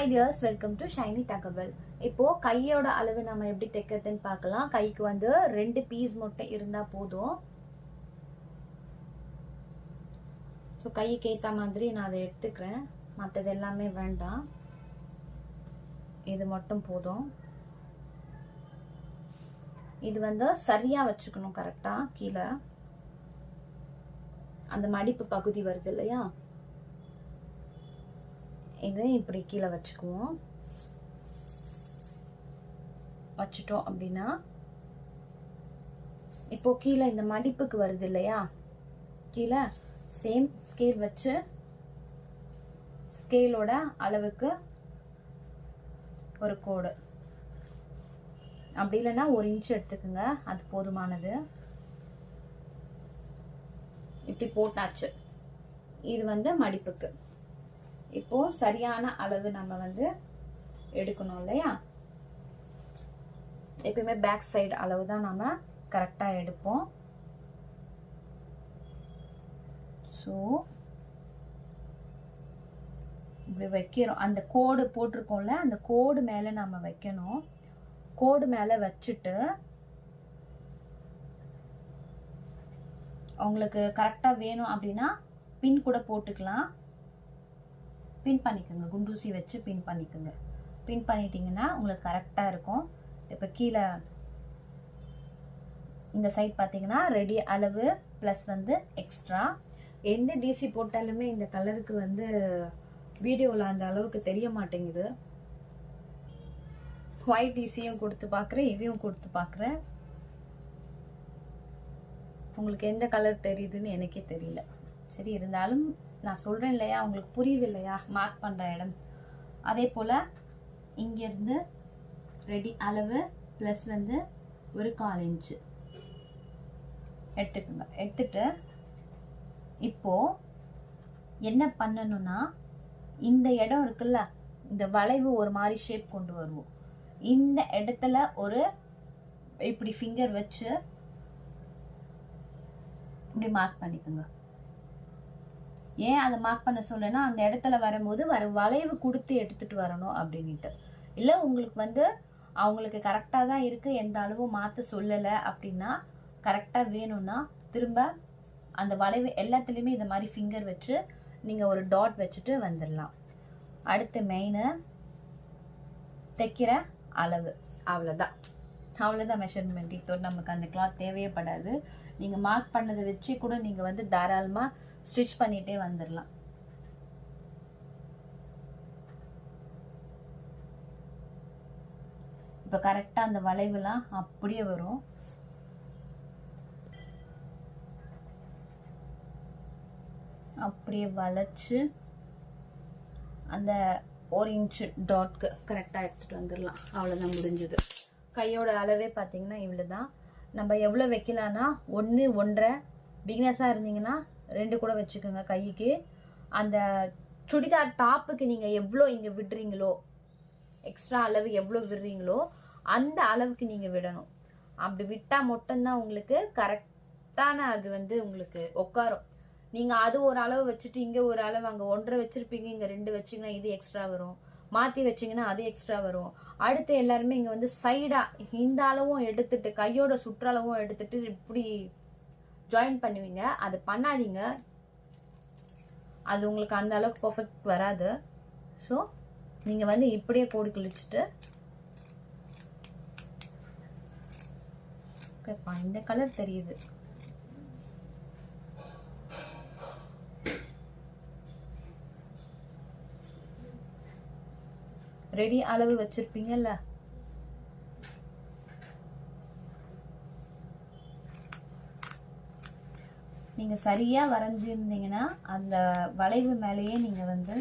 Hi dears, welcome to Shiny Thagaval. இப்போ கையோட அளவு நம்ம எப்படி தைக்கிறதுன்னு பார்க்கலாம். கைக்கு வந்து 2 பீஸ் மட்டும் இருந்தா போதும். சோ கைக்கு ஏத்த மாதிரி நான் அதை எடுத்துக்கிறேன். மத்தது எல்லாமே வேண்டாம். இது மட்டும் போதும். இது வந்து சரியா வச்சுக்கணும் கரெக்ட்டா கீழ. அந்த மடிப்பு பகுதி வருது இல்லையா? இதை இப்படி கீழே வச்சுக்குவோம். வச்சுட்டோம் அப்படின்னா இப்போ கீழே இந்த மடிப்புக்கு வருது இல்லையா? கீழே சேம் ஸ்கேல் வச்சு ஸ்கேலோட அளவுக்கு ஒரு கோடு, அப்படி இல்லைன்னா 1 இன்ச் எடுத்துக்குங்க, அது போதுமானது. இப்படி போட்டாச்சு. இது வந்து மடிப்புக்கு. இப்போ சரியான அளவு நம்ம வந்து எடுக்கணும் இல்லையா? எப்பயுமே பேக் சைடு அளவு தான் நம்ம கரெக்டா எடுப்போம். சோ இப்படி வைக்கிறோம். அந்த கோடு போட்டிருக்கோம்ல, அந்த கோடு மேல நம்ம வைக்கணும். கோடு மேல வச்சுட்டு உங்களுக்கு கரெக்டா வேணும் அப்படின்னா பின் கூட போட்டுக்கலாம். பின் பண்ணிக்கோங்க, குண்டூசி வச்சு பின் பண்ணிக்கோங்க. பின் பண்ணிட்டீங்கன்னா உங்களுக்கு கரெக்டா இருக்கும். இப்ப கீழே இந்த சைட் பாத்தீங்கன்னா ரெடி அளவு பிளஸ் வந்து எக்ஸ்ட்ரா. எந்த டிசி போட்டாலுமே இந்த கலருக்கு வந்து வீடியோல அந்த அளவுக்கு தெரிய மாட்டேங்குது. ஒயிட் டிசியும் கொடுத்து பாக்குறேன், இதையும் கொடுத்து பாக்குறேன். உங்களுக்கு எந்த கலர் தெரியுதுன்னு எனக்கே தெரியல. சரி, இருந்தாலும் நான் சொல்றேன் இல்லையா, உங்களுக்கு புரியுது இல்லையா மார்க் பண்ற இடம். அதே போல இங்க இருந்து ரெடி அளவு பிளஸ் வந்து ஒரு 1/4 இன்ச் எடுத்துக்கோங்க. எடுத்துட்டு இப்போ என்ன பண்ணணும்னா, இந்த இடம் இருக்குல்ல, இந்த வளைவு ஒரு மாதிரி ஷேப் கொண்டு வருவோம். இந்த இடத்துல ஒரு இப்படி ஃபிங்கர் வச்சு இப்படி மார்க் பண்ணிக்கோங்க. ஏன் அதை மார்க் பண்ண சொல்லனா, அந்த இடத்துல வரும்போது வளைவு கொடுத்து எடுத்துட்டு வரணும் அப்படின்ட்டு. இல்ல உங்களுக்கு வந்து அவங்களுக்கு கரெக்டா தான் இருக்கு, எந்த அளவும் மாத்த சொல்லல அப்படின்னா, கரெக்டா வேணும்னா திரும்ப அந்த வளைவு எல்லாத்துலயுமே இந்த மாதிரி ஃபிங்கர் வச்சு நீங்க ஒரு டாட் வச்சுட்டு வந்துடலாம். அடுத்து மெயின் தைக்கிற அளவு. அவ்வளவுதான் மெஷர்மெண்ட். இதோட நமக்கு அந்த கிளாத் தேவையப்படாது. நீங்க மார்க் பண்ணதை வச்சு கூட நீங்க வந்து தாராளமா ஸ்டிச் பண்ணிட்டே வந்துடலாம். இப்ப கரெக்டா அந்த வளைவுலாம் அப்படியே வரும். அப்படியே வளைச்சு அந்த 1 இன்ச் டாட்க்கு கரெக்டா எடுத்துட்டு வந்துடலாம். அவ்வளவுதான், முடிஞ்சது. கையோட அளவே பாத்தீங்கன்னா இவ்வளவுதான். நம்ம எவ்வளவு வைக்கலாம்னா 1, 1.5. பிகினர்ஸா இருந்தீங்கன்னா 2 கூட வச்சுக்கோங்க கைக்கு. அந்த சுடிதார் டாப்புக்கு நீங்க எவ்வளோ இங்க விடுறீங்களோ, எக்ஸ்ட்ரா அளவு எவ்வளோ விடுறீங்களோ அந்த அளவுக்கு நீங்க விடணும். அப்படி விட்டா மட்டும்தான் உங்களுக்கு கரெக்டான அது வந்து உங்களுக்கு உட்காரும். நீங்க அது ஒரு அளவு வச்சுட்டு இங்க ஒரு அளவு, அங்க 1.5 வச்சிருப்பீங்க, இங்க 2 வச்சீங்கன்னா இது எக்ஸ்ட்ரா வரும். மாத்தி வச்சீங்கன்னா அது எக்ஸ்ட்ரா வரும். அடுத்து எல்லாருமே இங்க வந்து சைடா இந்த அளவும் எடுத்துட்டு கையோட சுற்றளவும் எடுத்துட்டு இப்படி ஜாயின் பண்ணுவீங்க. அது பண்ணாதீங்க, அது உங்களுக்கு அந்த அளவுக்கு பெர்ஃபெக்ட் வராது. ஸோ நீங்க வந்து இப்படியே கோடு கிழிச்சிட்டு, இந்த கலர் தெரியுது, ரெடி அளவு வச்சிருப்பீங்கல்ல, நீங்க சரியா வரைஞ்சிருந்தீங்கன்னா அந்த வளைவு மேலேயே நீங்க வந்து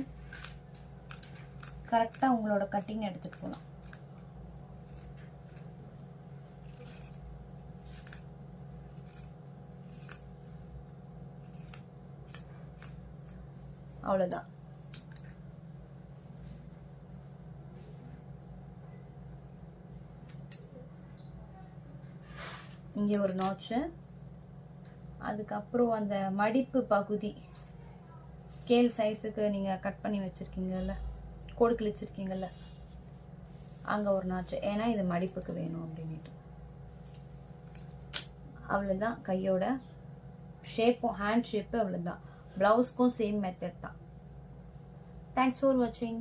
கரெக்டா உங்களோட கட்டிங் எடுத்துட்டு போகலாம். அவ்வளவுதான். இங்கே ஒரு நாட்சு. அதுக்கப்புறம் அந்த மடிப்பு பகுதி ஸ்கேல் சைஸுக்கு நீங்க கட் பண்ணி வச்சிருக்கீங்கல்ல கோடு கிழிச்சிருக்கீங்கல்ல அங்கே ஒரு நாச்சு, ஏன்னா இது மடிப்புக்கு வேணும் அப்படின்ட்டு. அவ்வளோதான் கையோட ஷேப்பும், ஹேண்ட் ஷேப்பு அவ்வளோதான். ப்ளவுஸ்க்கும் சேம் மெத்தட் தான். தேங்க்ஸ் ஃபார் வாட்சிங்.